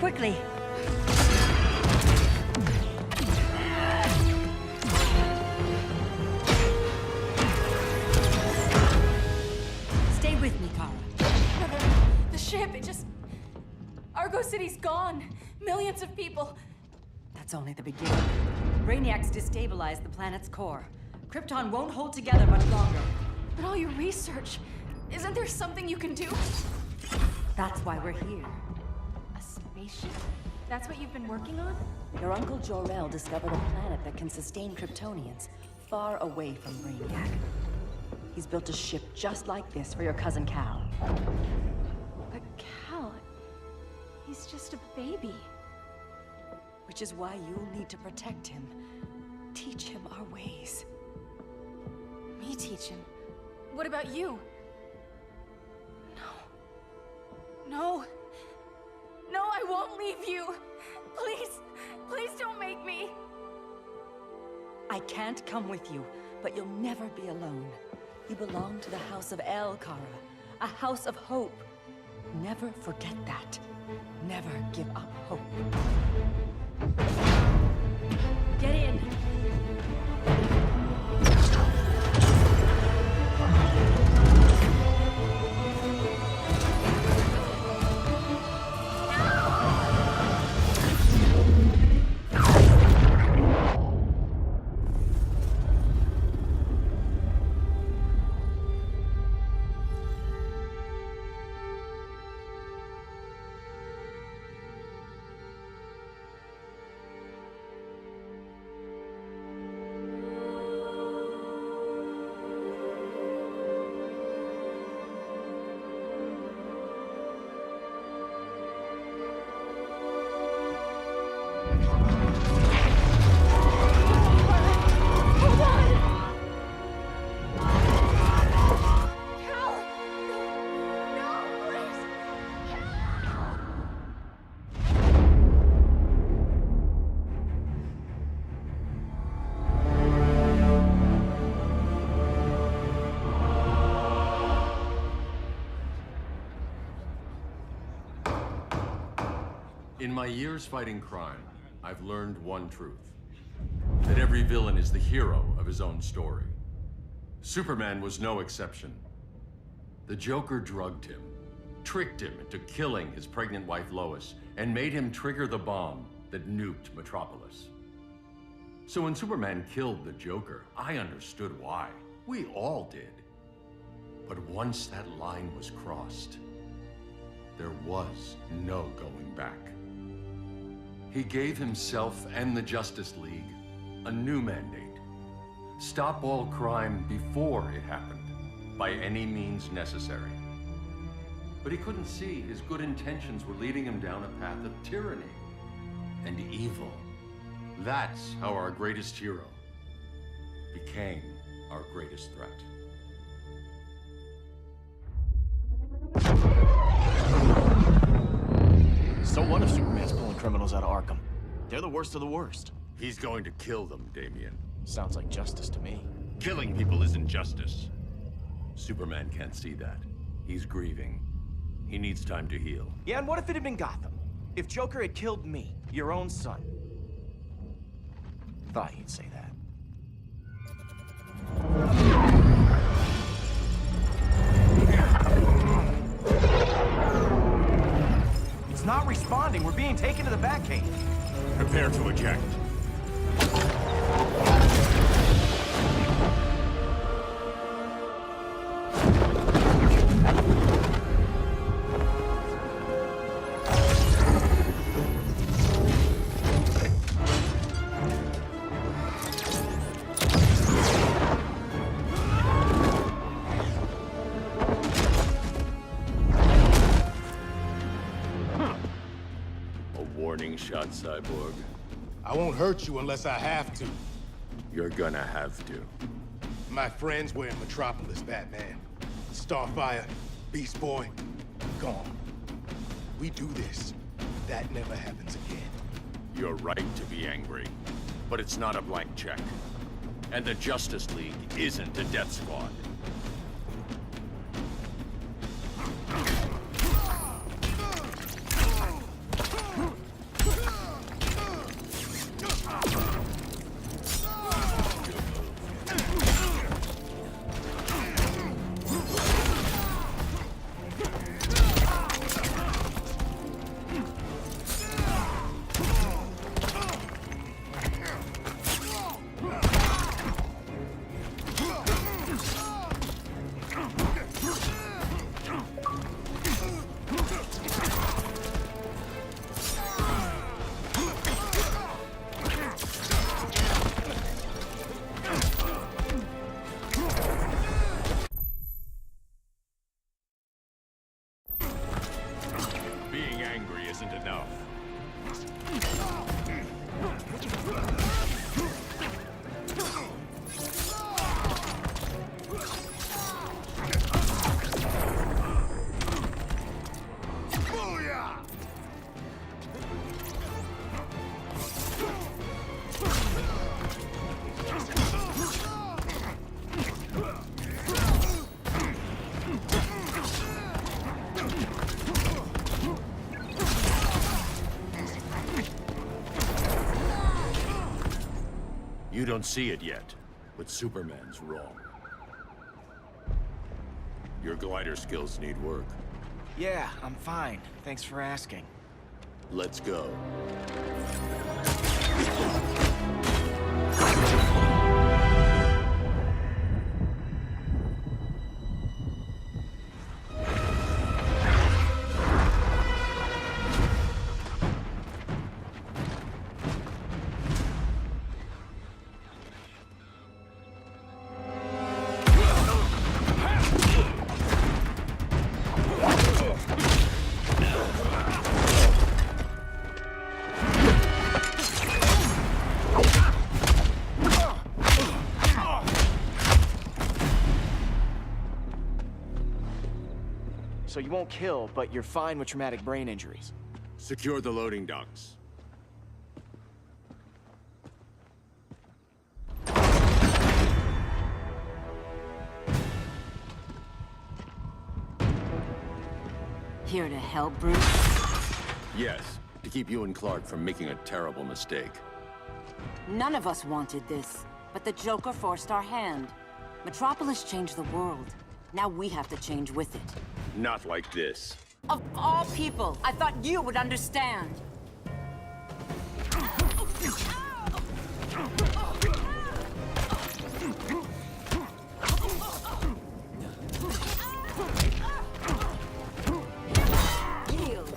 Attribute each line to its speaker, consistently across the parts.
Speaker 1: quickly. Stay with me, Kara.
Speaker 2: The ship, it just... Argo City's gone. Millions of people.
Speaker 1: That's only the beginning. Brainiacs destabilized the planet's core. Krypton won't hold together much longer.
Speaker 2: But all your research, isn't there something you can do?
Speaker 1: That's why we're here.
Speaker 2: A spaceship? That's what you've been working on?
Speaker 1: Your uncle Jor-El discovered a planet that can sustain Kryptonians, far away from Brainiac. He's built a ship just like this for your cousin Cal.
Speaker 2: But Cal... he's just a baby.
Speaker 1: Which is why you'll need to protect him. Teach him our ways.
Speaker 2: Me teach him? What about you? No. No, I won't leave you. Please, please don't make me.
Speaker 1: I can't come with you, but you'll never be alone. You belong to the House of El, Kara. A house of hope. Never forget that. Never give up hope. Get in!
Speaker 3: In my years fighting crime, I've learned one truth. That every villain is the hero of his own story. Superman was no exception. The Joker drugged him, tricked him into killing his pregnant wife Lois, and made him trigger the bomb that nuked Metropolis. So when Superman killed the Joker, I understood why. We all did. But once that line was crossed, there was no going back. He gave himself and the Justice League a new mandate. Stop all crime before it happened, by any means necessary. But he couldn't see his good intentions were leading him down a path of tyranny and evil. That's how our greatest hero became our greatest threat.
Speaker 4: So what if Superman's pulling criminals out of Arkham? They're the worst of the worst.
Speaker 3: He's going to kill them, Damian.
Speaker 4: Sounds like justice to me.
Speaker 3: Killing people isn't justice. Superman can't see that. He's grieving. He needs time to heal.
Speaker 4: Yeah, and what if it had been Gotham? If Joker had killed me, your own son? Thought he'd say that. It's not responding. We're being taken to the Batcave.
Speaker 3: Prepare to eject. Warning shot, Cyborg.
Speaker 5: I won't hurt you unless I have to.
Speaker 3: You're gonna have to.
Speaker 5: My friends were in Metropolis, Batman. Starfire, Beast Boy, gone. We do this. That never happens again.
Speaker 3: You're right to be angry, but it's not a blank check. And the Justice League isn't a death squad.
Speaker 6: angry isn't enough.
Speaker 3: You don't see it yet, but Superman's wrong. Your glider skills need work.
Speaker 4: Yeah, I'm fine. Thanks for asking.
Speaker 3: Let's go.
Speaker 4: So you won't kill, but you're fine with traumatic brain injuries.
Speaker 3: Secure the loading docks.
Speaker 1: Here to help, Bruce?
Speaker 3: Yes, to keep you and Clark from making a terrible mistake.
Speaker 1: None of us wanted this, but the Joker forced our hand. Metropolis changed the world. Now we have to change with it.
Speaker 3: Not like this.
Speaker 1: Of all people, I thought you would understand. Yield.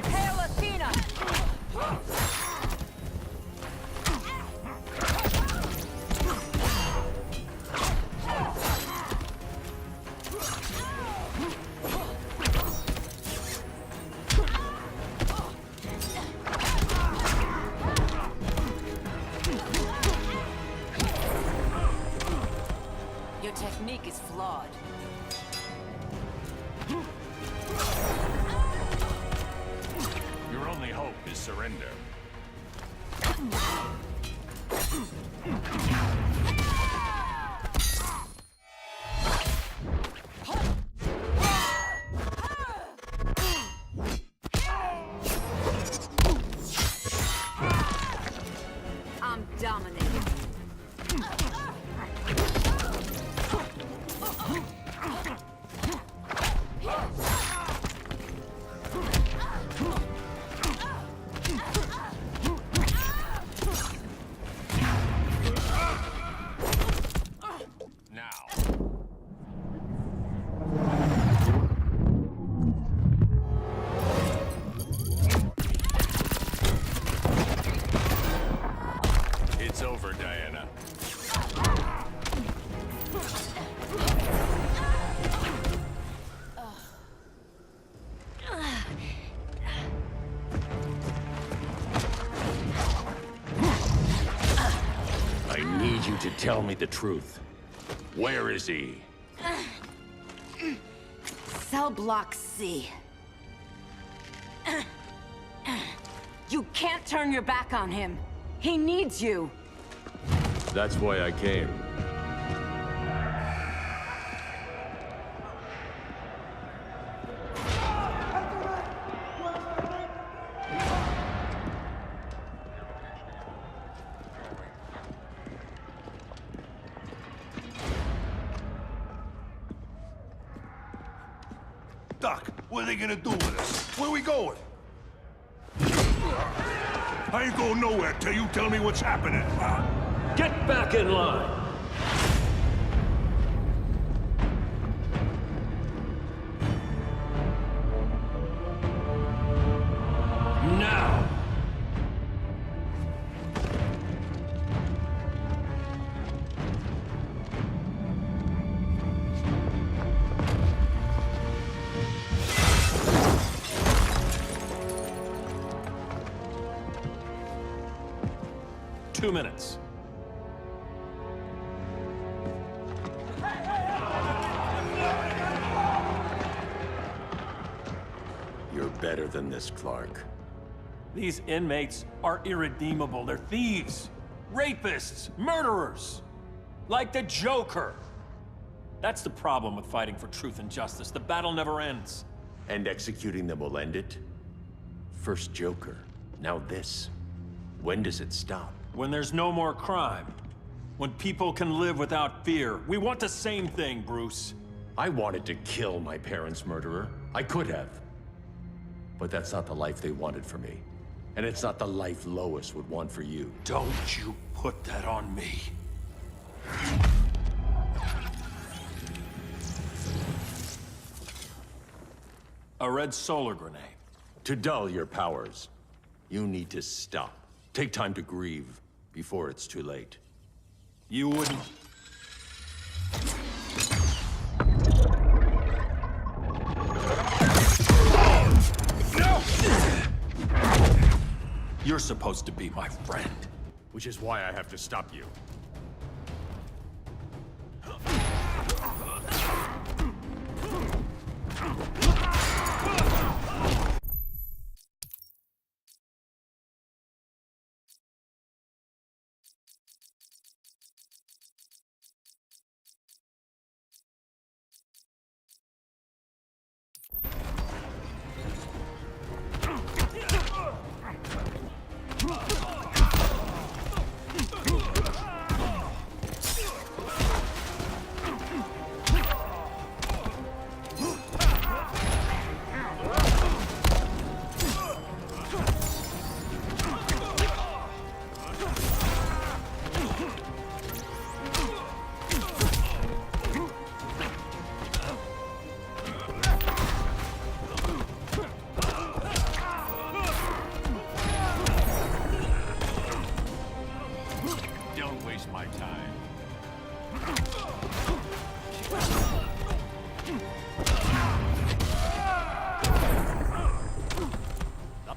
Speaker 1: Hail Athena! Your technique is flawed.
Speaker 6: Your only hope is surrender.
Speaker 1: I'm dominating.
Speaker 6: Now. It's over, Diana.
Speaker 3: I need you to tell me the truth. Where is he?
Speaker 1: Cell Block C. You can't turn your back on him. He needs you.
Speaker 3: That's why I came.
Speaker 7: Doc, what are they gonna do with us? Where we going? I ain't going nowhere till you tell me what's happening.
Speaker 8: Get back in line! Now! 2 minutes.
Speaker 3: You're better than this, Clark.
Speaker 8: These inmates are irredeemable. They're thieves, rapists, murderers. Like the Joker. That's the problem with fighting for truth and justice. The battle never ends.
Speaker 3: And executing them will end it? First Joker, now this. When does it stop?
Speaker 8: When there's no more crime. When people can live without fear. We want the same thing, Bruce.
Speaker 3: I wanted to kill my parents' murderer. I could have. But that's not the life they wanted for me. And it's not the life Lois would want for you.
Speaker 8: Don't you put that on me. A red solar grenade.
Speaker 3: To dull your powers, you need to stop. Take time to grieve before it's too late.
Speaker 8: You wouldn't... No! You're supposed to be my friend.
Speaker 3: Which is why I have to stop you.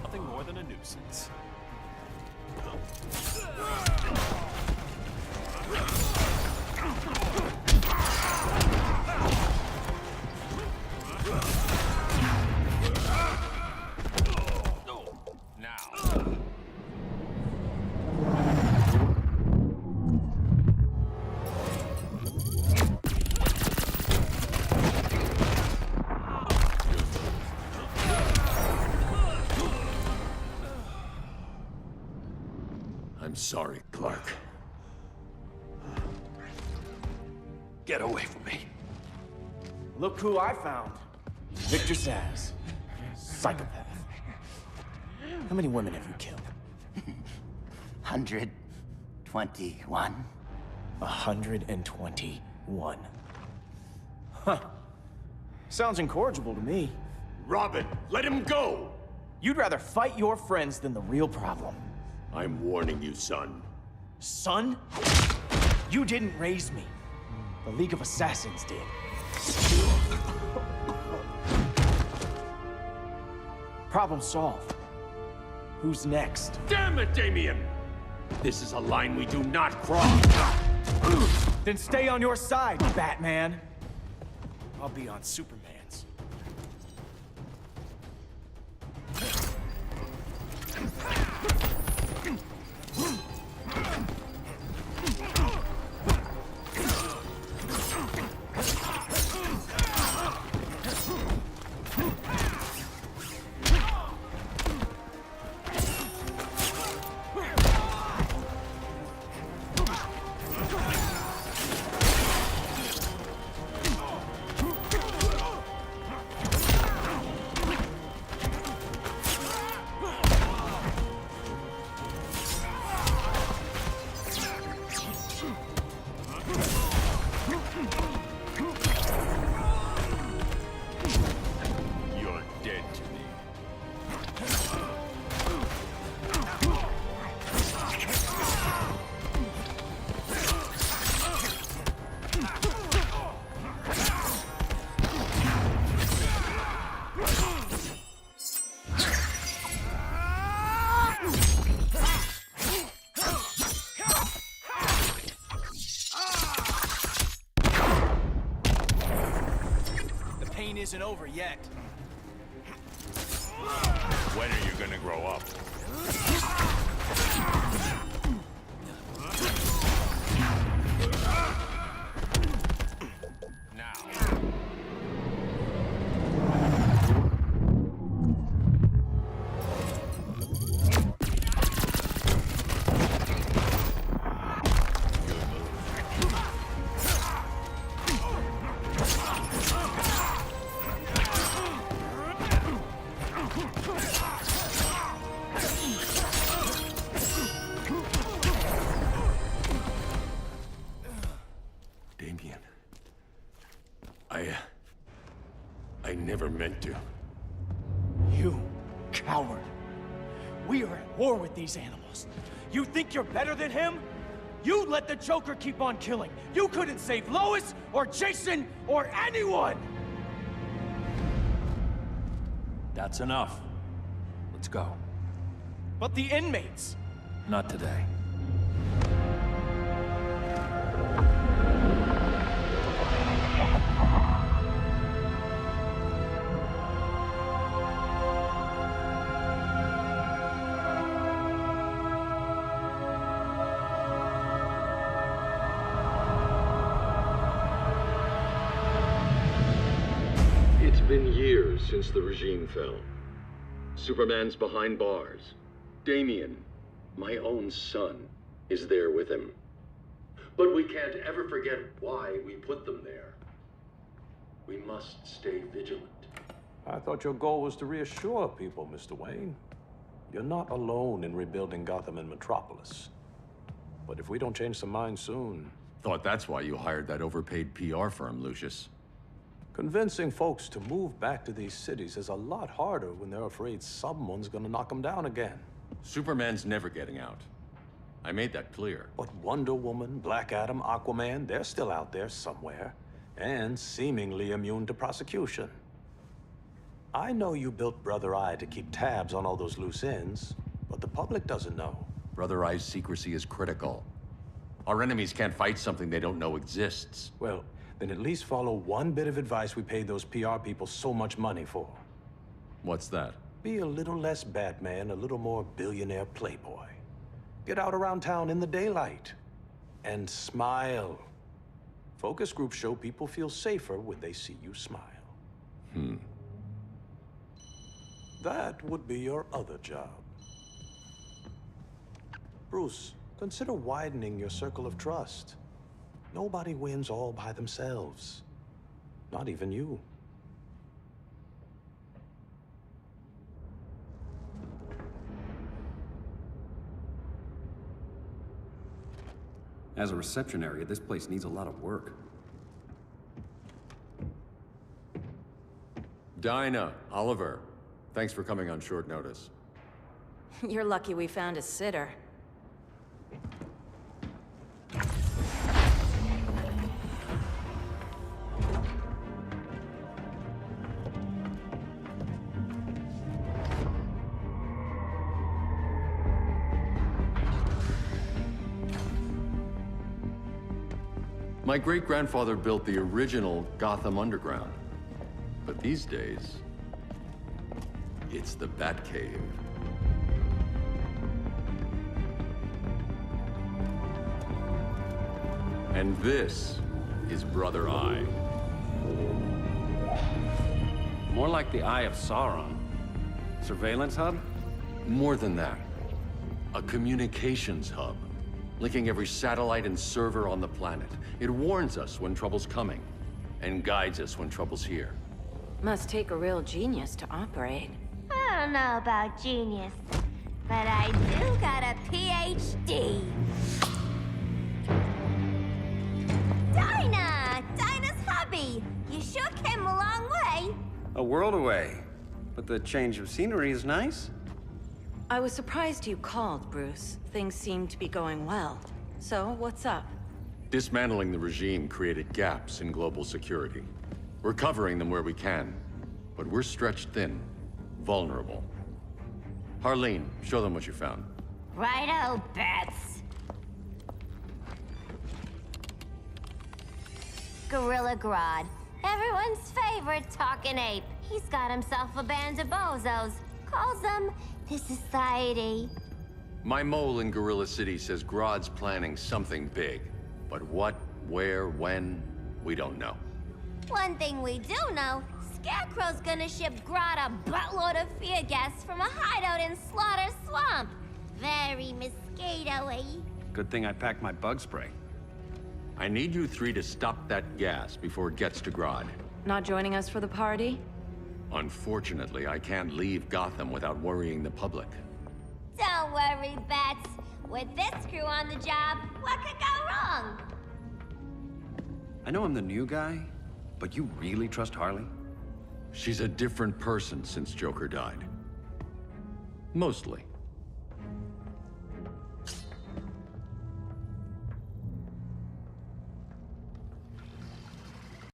Speaker 8: Nothing more than a nuisance.
Speaker 3: I'm sorry, Clark.
Speaker 8: Get away from me.
Speaker 4: Look who I found. Victor Zsasz. Psychopath. How many women have you killed?
Speaker 9: 121.
Speaker 4: 121. Huh. Sounds incorrigible to me.
Speaker 3: Robin, let him go!
Speaker 4: You'd rather fight your friends than the real problem.
Speaker 3: I'm warning you, son.
Speaker 4: Son? You didn't raise me. The League of Assassins did. Problem solved. Who's next?
Speaker 3: Damn it, Damien! This is a line we do not cross.
Speaker 4: Then stay on your side, Batman. I'll be on Superman's. pain isn't over yet.
Speaker 6: When are you gonna grow up? Now.
Speaker 3: Damien. I never meant to.
Speaker 4: You coward. We are at war with these animals. You think you're better than him? You let the Joker keep on killing. You couldn't save Lois, or Jason, or anyone!
Speaker 8: That's enough. Let's go.
Speaker 4: But the inmates.
Speaker 8: Not today.
Speaker 3: It's been years since the regime fell. Superman's behind bars. Damien, my own son, is there with him. But we can't ever forget why we put them there. We must stay vigilant.
Speaker 10: I thought your goal was to reassure people, Mr. Wayne. You're not alone in rebuilding Gotham and Metropolis. But if we don't change some minds soon...
Speaker 3: Thought that's why you hired that overpaid PR firm, Lucius.
Speaker 10: Convincing folks to move back to these cities is a lot harder when they're afraid someone's gonna knock them down again.
Speaker 3: Superman's never getting out. I made that clear.
Speaker 10: But Wonder Woman, Black Adam, Aquaman, they're still out there somewhere. And seemingly immune to prosecution. I know you built Brother Eye to keep tabs on all those loose ends, but the public doesn't know.
Speaker 3: Brother Eye's secrecy is critical. Our enemies can't fight something they don't know exists.
Speaker 10: Well, then at least follow one bit of advice we paid those PR people so much money for.
Speaker 3: What's that?
Speaker 10: Be a little less Batman, a little more billionaire playboy. Get out around town in the daylight. And smile. Focus groups show people feel safer when they see you smile. That would be your other job. Bruce, consider widening your circle of trust. Nobody wins all by themselves. Not even you.
Speaker 11: As a reception area, this place needs a lot of work.
Speaker 3: Dinah, Oliver, thanks for coming on short notice.
Speaker 2: You're lucky we found a sitter.
Speaker 3: My great-grandfather built the original Gotham Underground. But these days, it's the Batcave. And this is Brother Eye.
Speaker 11: More like the Eye of Sauron. Surveillance hub?
Speaker 3: More than that. A communications hub, linking every satellite and server on the planet. It warns us when trouble's coming, and guides us when trouble's here.
Speaker 2: Must take a real genius to operate.
Speaker 12: I don't know about genius, but I do got a PhD. Dinah's hubby! You sure came a long way.
Speaker 11: A world away. But the change of scenery is nice.
Speaker 2: I was surprised you called, Bruce. Things seem to be going well. So, what's up?
Speaker 3: Dismantling the regime created gaps in global security. We're covering them where we can, but we're stretched thin, vulnerable. Harleen, show them what you found.
Speaker 12: Righto, Bats. Gorilla Grodd. Everyone's favorite talking ape. He's got himself a band of bozos. Calls them the Society.
Speaker 3: My mole in Gorilla City says Grodd's planning something big. But what, where, when, we don't know.
Speaker 12: One thing we do know, Scarecrow's gonna ship Grodd a buttload of fear gas from a hideout in Slaughter Swamp. Very mosquito-y.
Speaker 11: Good thing I packed my bug spray.
Speaker 3: I need you three to stop that gas before it gets to Grodd.
Speaker 2: Not joining us for the party?
Speaker 3: Unfortunately, I can't leave Gotham without worrying the public.
Speaker 12: Don't worry, Bats. With this crew on the job, what could go wrong?
Speaker 11: I know I'm the new guy, but you really trust Harley?
Speaker 3: She's a different person since Joker died. Mostly.